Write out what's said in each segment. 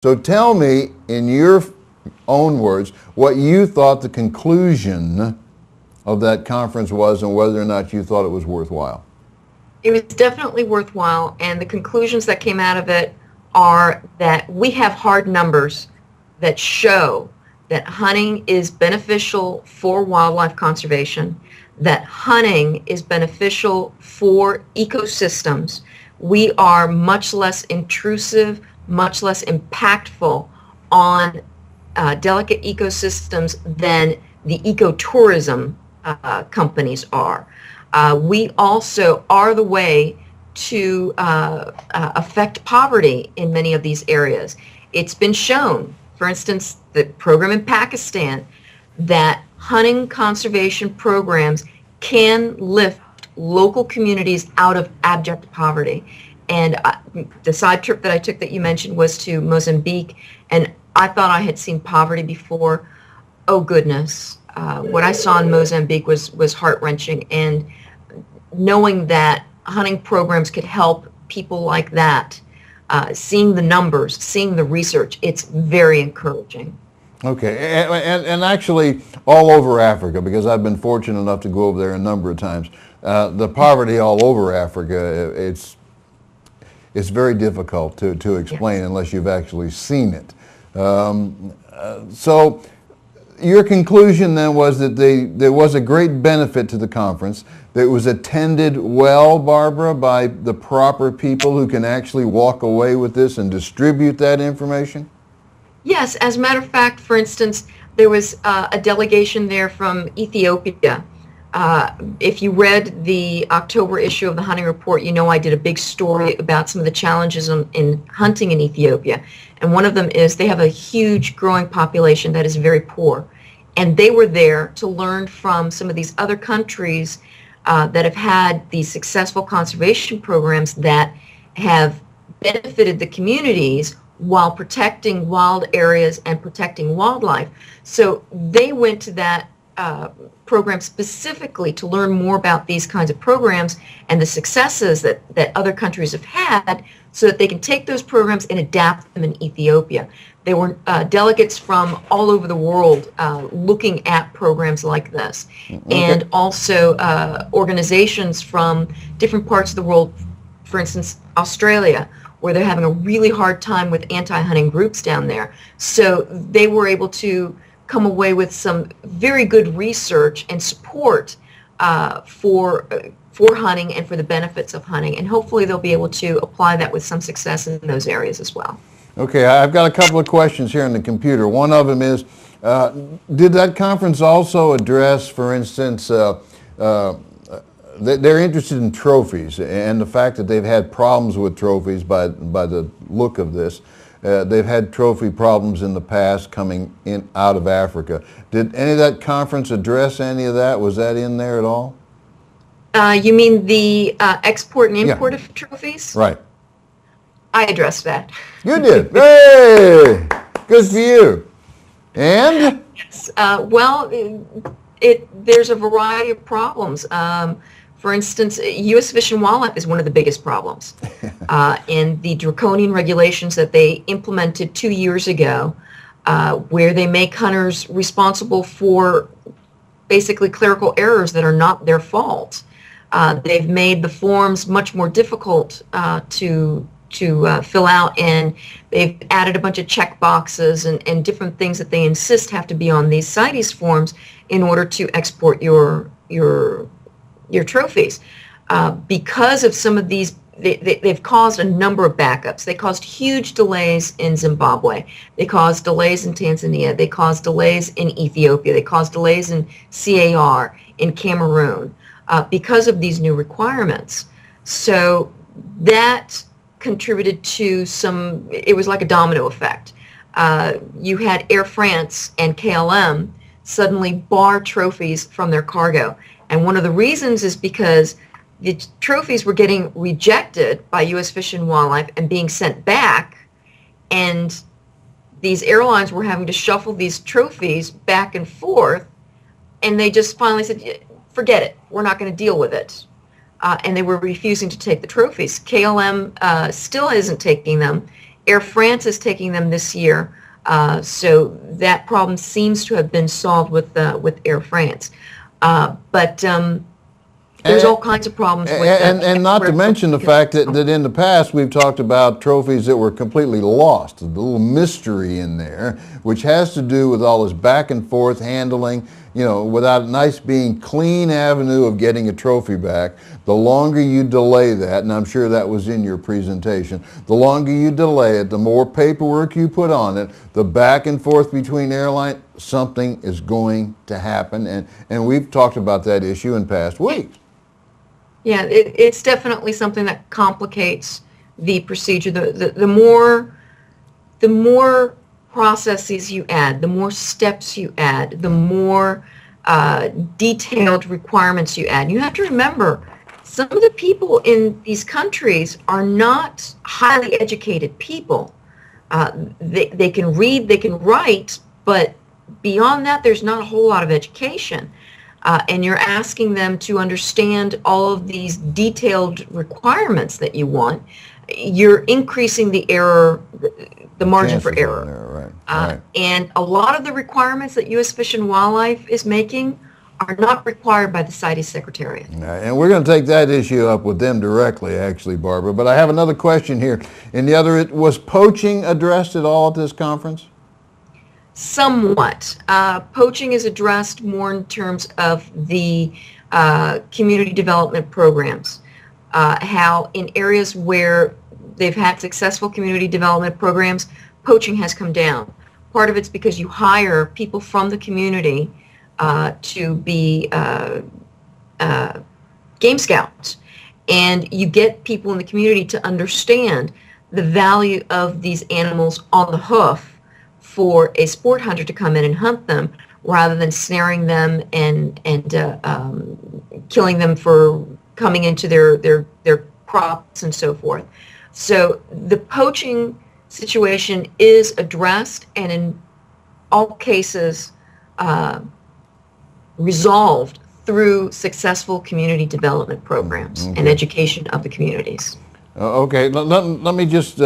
So tell me, in your own words, what you thought the conclusion of that conference was and whether or not you thought it was worthwhile. It was definitely worthwhile, and the conclusions that came out of it are that we have hard numbers that show that hunting is beneficial for wildlife conservation, that hunting is beneficial for ecosystems. We are much less intrusive, much less impactful on delicate ecosystems than the ecotourism companies are. We also are the way to affect poverty in many of these areas. It's been shown, for instance, the program in Pakistan, that hunting conservation programs can lift local communities out of abject poverty. And the side trip that I took that you mentioned was to Mozambique, and I thought I had seen poverty before. Oh goodness, what I saw in Mozambique was heart-wrenching, and knowing that hunting programs could help people like that, seeing the numbers, seeing the research, it's very encouraging. Okay, and actually all over Africa, because I've been fortunate enough to go over there a number of times, the poverty all over Africa, it's very difficult to explain unless you've actually seen it. So your conclusion then was that there was a great benefit to the conference, that it was attended well, Barbara, by the proper people who can actually walk away with this and distribute that information? Yes, as a matter of fact, for instance, there was a delegation there from Ethiopia. If you read the October issue of the Hunting Report, you know I did a big story about some of the challenges in hunting in Ethiopia. And one of them is they have a huge growing population that is very poor. And they were there to learn from some of these other countries that have had these successful conservation programs that have benefited the communities while protecting wild areas and protecting wildlife. So they went to that program specifically to learn more about these kinds of programs and the successes that other countries have had, so that they can take those programs and adapt them in Ethiopia. There were delegates from all over the world looking at programs like this, and also organizations from different parts of the world, for instance, Australia, where they're having a really hard time with anti-hunting groups down there. So they were able to come away with some very good research and support for hunting and for the benefits of hunting, and hopefully they'll be able to apply that with some success in those areas as well. Okay, I've got a couple of questions here on the computer. One of them is, did that conference also address, for instance, they're interested in trophies and the fact that they've had problems with trophies by the look of this. They've had trophy problems in the past coming in out of Africa. Did any of that conference address any of that? Was that in there at all? You mean the export and import of trophies? Right. I addressed that. You did. Hey! Good for you. And? Yes. Well, there's a variety of problems. For instance, U.S. Fish and Wildlife is one of the biggest problems. In the draconian regulations that they implemented 2 years ago, where they make hunters responsible for basically clerical errors that are not their fault. They've made the forms much more difficult to fill out, and they've added a bunch of check boxes and different things that they insist have to be on these CITES forms in order to export your trophies. Because of some of these, they've caused a number of backups. They caused huge delays in Zimbabwe. They caused delays in Tanzania. They caused delays in Ethiopia. They caused delays in CAR, in Cameroon, because of these new requirements. So that contributed to some, it was like a domino effect. You had Air France and KLM suddenly bar trophies from their cargo. And one of the reasons is because the trophies were getting rejected by U.S. Fish and Wildlife and being sent back, and these airlines were having to shuffle these trophies back and forth, and they just finally said, forget it, we're not going to deal with it. And they were refusing to take the trophies. KLM still isn't taking them. Air France is taking them this year, so that problem seems to have been solved with Air France. But there's all kinds of problems with and not to mention the fact that in the past we've talked about trophies that were completely lost, a little mystery in there, which has to do with all this back and forth handling, you know, without a nice being clean avenue of getting a trophy back. The longer you delay that, and I'm sure that was in your presentation, the longer you delay it, the more paperwork you put on it, the back and forth between airlines, something is going to happen, and we've talked about that issue in past weeks. Yeah, it's definitely something that complicates the procedure. The more processes you add, the more steps you add, the more detailed requirements you add. You have to remember, some of the people in these countries are not highly educated people. They can read, they can write, but beyond that, there's not a whole lot of education. And you're asking them to understand all of these detailed requirements that you want. You're increasing the error, the margin for error. Right. And a lot of the requirements that U.S. Fish and Wildlife is making are not required by the CITES Secretariat. And we're going to take that issue up with them directly, actually, Barbara. But I have another question here. Was poaching addressed at all at this conference? Somewhat. Poaching is addressed more in terms of the community development programs. How in areas where they've had successful community development programs, poaching has come down. Part of it's because you hire people from the community to be game scouts, and you get people in the community to understand the value of these animals on the hoof for a sport hunter to come in and hunt them, rather than snaring them and killing them for coming into their crops and so forth. So the poaching situation is addressed, and in all cases resolved through successful community development programs and education of the communities. Okay, let me just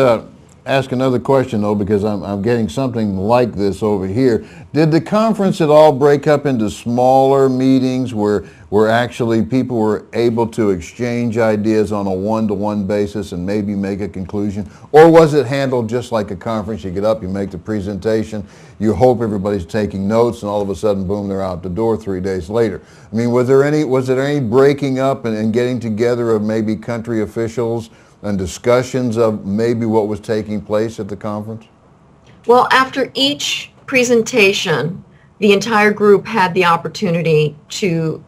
ask another question, though, because I'm getting something like this over here. Did the conference at all break up into smaller meetings where actually people were able to exchange ideas on a one-to-one basis and maybe make a conclusion? Or was it handled just like a conference? You get up, you make the presentation, you hope everybody's taking notes, and all of a sudden, boom, they're out the door 3 days later. I mean, was there any breaking up and getting together of maybe country officials and discussions of maybe what was taking place at the conference? Well, after each presentation, the entire group had the opportunity to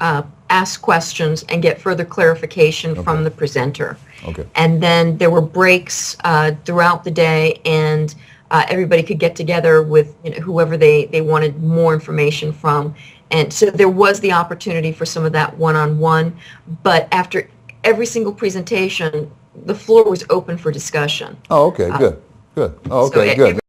ask questions and get further clarification from the presenter. Okay. And then there were breaks throughout the day, and everybody could get together with whoever they wanted more information from. And so there was the opportunity for some of that one-on-one, but after every single presentation, the floor was open for discussion. Oh, okay, good. Oh, okay, good.